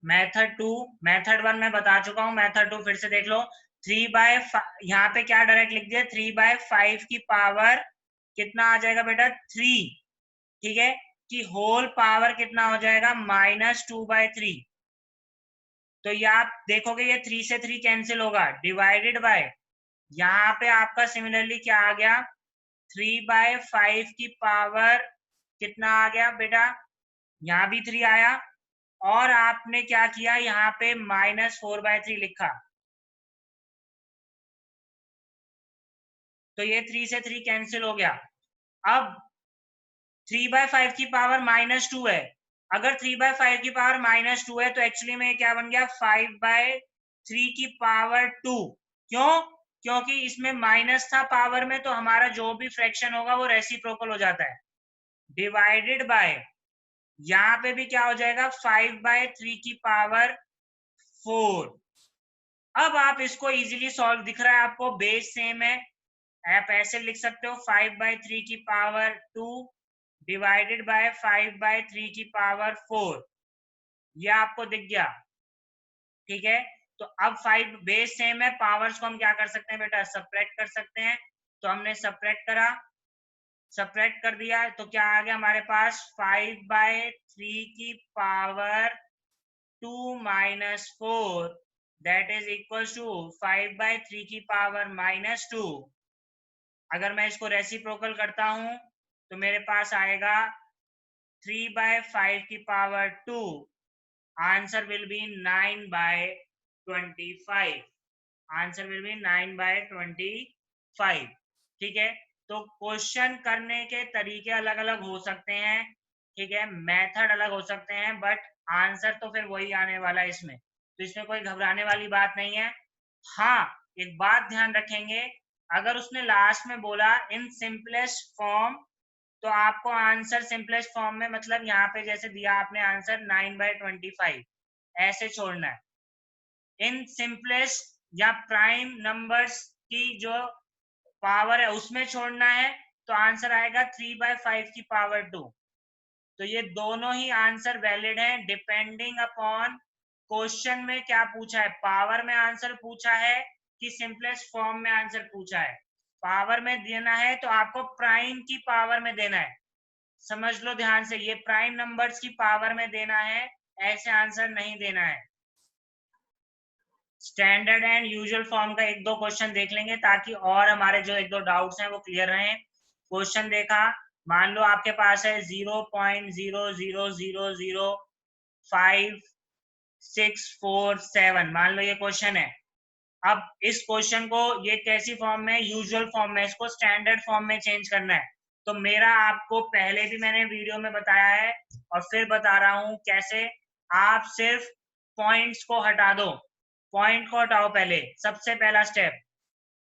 Method 2, method 1 मैं बता चुका हूँ, मेथड 2 फिर से देख लो। 3/5 यहाँ पे क्या डायरेक्ट लिख दिया, 3/5 की पावर कितना आ जाएगा बेटा 3, ठीक है, कि होल पावर कितना हो जाएगा -2/3। तो ये आप देखोगे ये 3 से 3 कैंसिल होगा, डिवाइडेड बाय यहाँ पे आपका सिमिलरली क्या आ गया 3/5 की पावर कितना आ गया बेटा, यहाँ भी 3 आया, और आपने क्या किया यहाँ पे -4/3 लिखा, तो ये 3 से 3 कैंसिल हो गया। अब 3/5 की पावर -2 है, अगर 3/5 की पावर -2 है तो एक्चुअली में क्या बन गया 5/3 की पावर 2। क्यों? क्योंकि इसमें माइनस था पावर में, तो हमारा जो भी फ्रैक्शन होगा वो रेसिप्रोकल हो जाता है, डिवाइडेड बाय यहाँ पे भी क्या हो जाएगा 5/3 की पावर 4। अब आप इसको इजीली सॉल्व, दिख रहा है आपको, बेस सेम है, आप ऐसे लिख सकते हो 5/3 की पावर 2 डिवाइडेड बाय 5/3 की पावर 4, ये आपको दिख गया, ठीक है। तो अब 5 बेस सेम है, पावर्स को हम क्या कर सकते हैं बेटा सब्ट्रैक्ट कर सकते हैं, तो हमने सब्ट्रैक्ट करा, सब्ट्रैक्ट कर दिया तो क्या आ गया हमारे पास 5/3 की power 2 - 4 that is equal to 5/3 की पावर -2। अगर मैं इसको रेसिप्रोकल करता हूं तो मेरे पास आएगा 3/5 की power 2, answer will be 9/25, answer will be 9/25, ठीक है। तो क्वेश्चन करने के तरीके अलग अलग हो सकते हैं, ठीक है, मेथड अलग हो सकते हैं, बट आंसर तो फिर वही आने वाला है इसमें, तो इसमें कोई घबराने वाली बात नहीं है। हाँ, एक बात ध्यान रखेंगे, अगर उसने लास्ट में बोला इन सिंपलेस्ट फॉर्म, तो आपको आंसर सिंपलेस्ट फॉर्म में मतलब यहाँ पे जैसे दिया आपने आंसर 9/25 ऐसे छोड़ना है, इन सिंपलेस्ट या प्राइम नंबर्स की जो पावर है उसमें छोड़ना है, तो आंसर आएगा 3/5 की पावर 2। तो ये दोनों ही आंसर वैलिड है, डिपेंडिंग अपॉन क्वेश्चन में क्या पूछा है, पावर में आंसर पूछा है कि सिंपलेस्ट फॉर्म में आंसर पूछा है। पावर में देना है तो आपको प्राइम की पावर में देना है, समझ लो ध्यान से, ये प्राइम नंबर्स की पावर में देना है, ऐसे आंसर नहीं देना है। स्टैंडर्ड एंड यूजुअल फॉर्म का एक दो क्वेश्चन देख लेंगे ताकि और हमारे जो एक दो डाउट्स हैं वो क्लियर रहें। क्वेश्चन देखा, मान लो आपके पास है 0.00005,647, मान लो ये क्वेश्चन है। अब इस क्वेश्चन को ये कैसी फॉर्म में, यूजुअल फॉर्म में, इसको स्टैंडर्ड फॉर्म में चेंज करना है। तो मेरा आपको पहले भी मैंने वीडियो में बताया है और फिर बता रहा हूं कैसे, आप सिर्फ पॉइंट्स को हटा दो, पॉइंट को हटाओ पहले, सबसे पहला स्टेप।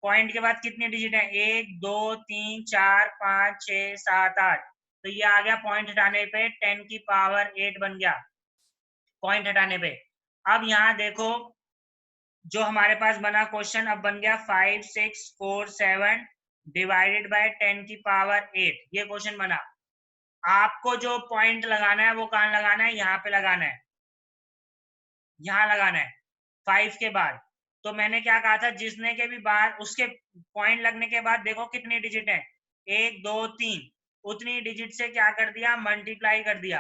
पॉइंट के बाद कितनी डिजिट है 1 2 3 4 5 6 7 8, तो ये आ गया पॉइंट हटाने पे 10 की पावर 8 बन गया पॉइंट हटाने पे। अब यहाँ देखो जो हमारे पास बना क्वेश्चन, अब बन गया 5,647 डिवाइडेड बाय 10 की पावर 8, ये क्वेश्चन बना। आपको जो पॉइंट लगाना है वो कहाँ लगाना है, यहाँ पे लगाना है, यहाँ लगाना है 5 के बाद। तो मैंने क्या कहा था, जिसने के भी बाद उसके पॉइंट लगने के बाद देखो कितनी डिजिट है 1 2 3, उतनी डिजिट से क्या कर दिया मल्टीप्लाई कर दिया,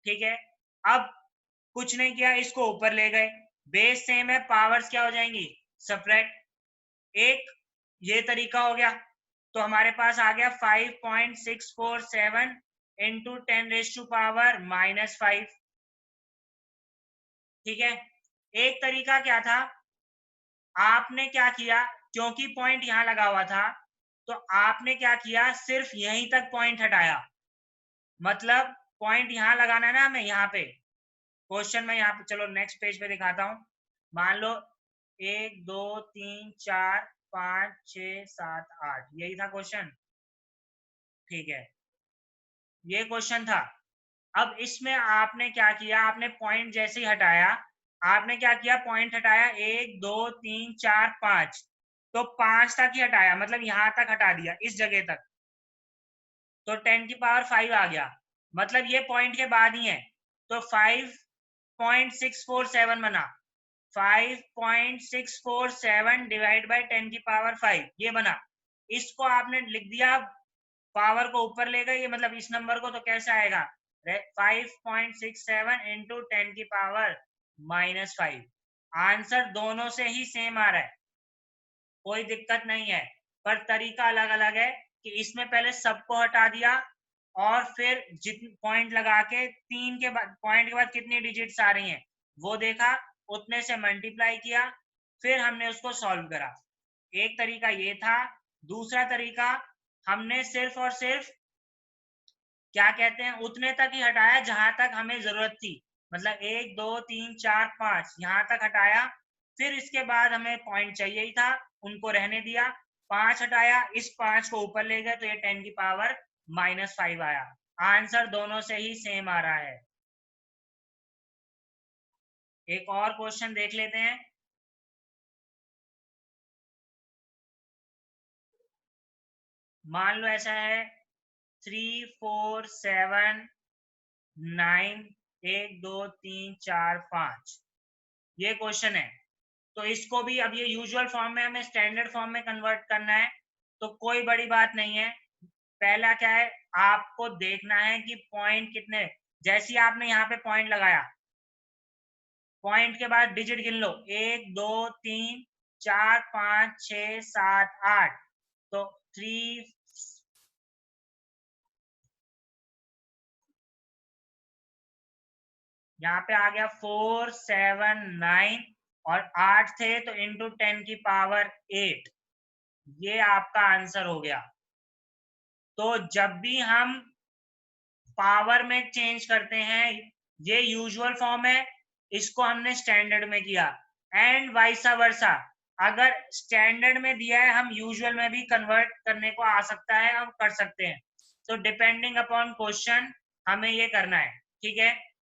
ठीक है। अब कुछ नहीं किया, इसको ऊपर ले गए, बेस सेम है, पावर्स क्या हो जाएंगी सब्ट्रैक्ट, एक ये तरीका हो गया। तो हमारे पास आ गया 5.647 इंटू 10⁻⁻⁵, ठीक है। एक तरीका क्या था, आपने क्या किया, क्योंकि पॉइंट यहां लगा हुआ था तो आपने क्या किया सिर्फ यहीं तक पॉइंट हटाया, मतलब पॉइंट यहां लगाना है ना हमें, यहाँ पे क्वेश्चन में, यहाँ पे चलो नेक्स्ट पेज पे दिखाता हूं। मान लो 1 2 3 4 5 6 7 8, यही था क्वेश्चन, ठीक है, ये क्वेश्चन था। अब इसमें आपने क्या किया, आपने पॉइंट जैसे ही हटाया, आपने क्या किया पॉइंट हटाया 1 2 3 4 5, तो 5 तक ही हटाया, मतलब यहां तक हटा दिया इस जगह तक, तो 10 की पावर 5 आ गया, मतलब ये पॉइंट के बाद ही है, तो 5 5.647 बना। 5.647 डिवाइड बाय 10 की पावर 5 ये बना। इसको आपने लिख दिया, पावर को ऊपर ले गए, ये मतलब इस नंबर को, तो कैसे आएगा 5.67 इंटू 10 की पावर -5। आंसर दोनों से ही सेम आ रहा है, कोई दिक्कत नहीं है, पर तरीका अलग अलग है कि इसमें पहले सबको हटा दिया और फिर जितने पॉइंट लगा के 3 के बाद पॉइंट के बाद कितनी डिजिट्स आ रही हैं वो देखा, उतने से मल्टीप्लाई किया, फिर हमने उसको सॉल्व करा। एक तरीका ये था। दूसरा तरीका, हमने सिर्फ और सिर्फ क्या कहते हैं उतने तक ही हटाया जहां तक हमें जरूरत थी, मतलब 1 2 3 4 5 यहाँ तक हटाया, फिर इसके बाद हमें पॉइंट चाहिए ही था, उनको रहने दिया, 5 हटाया, इस 5 को ऊपर ले गए तो ये 10 की पावर -5 आया। आंसर दोनों से ही सेम आ रहा है। एक और क्वेश्चन देख लेते हैं। मान लो ऐसा है 3 4 7 9 1 2 3 4 5 ये क्वेश्चन है। तो इसको भी अब ये यूजुअल फॉर्म में हमें स्टैंडर्ड फॉर्म में कन्वर्ट करना है, तो कोई बड़ी बात नहीं है। पहला क्या है, आपको देखना है कि पॉइंट कितने, जैसे ही आपने यहाँ पे पॉइंट लगाया, पॉइंट के बाद डिजिट गिन लो, 1 2 3 4 5 6 7 8, तो 3 यहाँ पे आ गया 4 7 9 और 8 थे तो इंटू 10 की पावर 8, ये आपका आंसर हो गया। तो जब भी हम पावर में चेंज करते हैं, ये यूजुअल फॉर्म है, इसको हमने स्टैंडर्ड में किया, एंड वाइसा वर्सा, अगर स्टैंडर्ड में दिया है हम यूजुअल में भी कन्वर्ट करने को आ सकता है, हम कर सकते हैं। तो डिपेंडिंग अपॉन क्वेश्चन हमें ये करना है, ठीक है।